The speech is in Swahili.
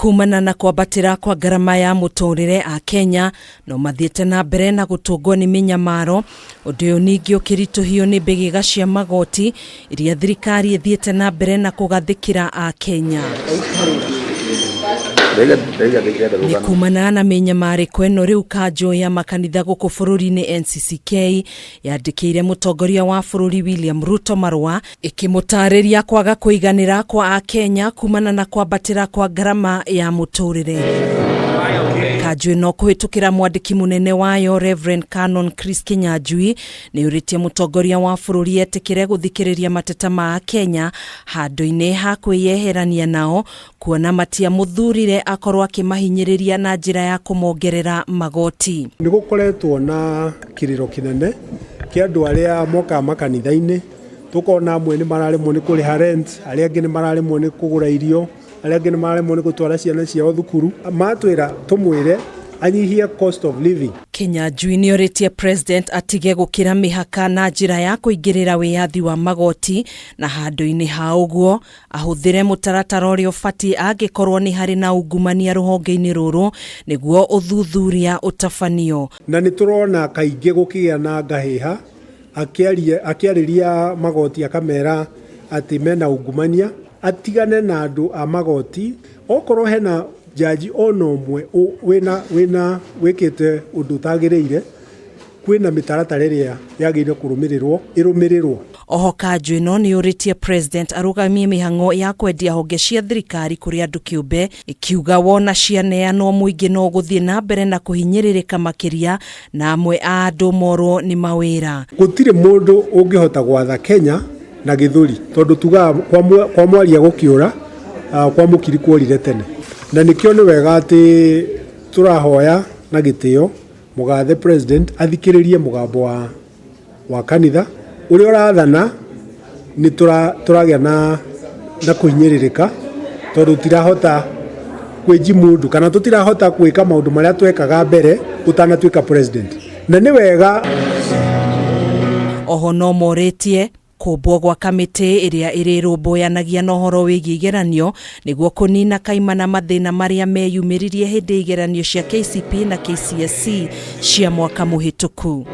Kumana na kwambatira kwa ngarama ya muturire AKENYA no mathiete na mbere na gutungwo ni minyamaro undu uyu ningi ukirituhio ni mbigiga cia magoti iria thirikari ithiete na mbere na kugathikira AKENYA. Ni kumana na minyamariko ino riu Kanju ya makanitha guku bururi-ini NCCK yandikire mutongoria wa bururi William Ruto marua ikimutariria kwaga kuiganira kwa AKENYA kumana na kwambatira kwa ngarama ya muturire. Kanju no kuhitukira mwandiki munene wayo Reverend Canon Chris Kinyanjui ni uritie mutongoria wa bururi etikire guthikiriria mateta ma AKENYA handu-ini ha kwiyeherania nao kuona matia muthurire akorwo akimahinyiriria na njira ya kumongerera magoti. Ni gukoretwo na kiriro kinene kia andu aria moka makanitha-ini tukona amwe ni mararemwo ni kuriha rent, aria angi ni mararemwo ni kugura irio, aria angi ni mararemwo ni gutwara ciana ciao thukuru. Matwira tumwire anyihia cost of living. Kinyanjui ni uritie president atige gukira mihaka na njira ya kuingirira wiyathi wa magoti na handu-ini ha uguo ahuthire mutaratara uria ubati angikorwo ni hari na ungumania ruhonge-ini ruru niguo uthuthuria utafanio. Na ni turona kaingi gukigia na ngahiha akiariria magoti akamera ati mena ungumania atigane na andu a magoti okorwo hena jaji ono mwe wina wikite undu tagireire kwina mitaratara iria yagire kurumirirwo irumirirwo. Oho Kanju no ni uritie president arugamie mihango ya kwendia honge cia thirikari kuri andu kiumbe ikiuga wona cianeanwo muingi no guthie na mbere na kuhinyiririka makiria na amwe a andu morwo ni mawira. Gutire mundu ungihota gwatha Kenya na githuri tondu tuga kwa mwaria gukiura kwa mukiri kuorire tene. Na nikio ni wega ati turahoya na gitio mugathe president athikiririe mugambo wa kanitha uria urathana ni turagia na kuhinyiririka tondu tirahota kweji mundu kana tutirahota kwika maundu maria twekaga mbere utanatuika president. Na ni wega oho no moritie kumbwo gwa kamiti iria irirumbuanagia na uhoro wigi igeranio niguo kunina kaimana mathina maria meyumiririe hindi igeranio cia KCPE na KCSE cia mwaka muhituku.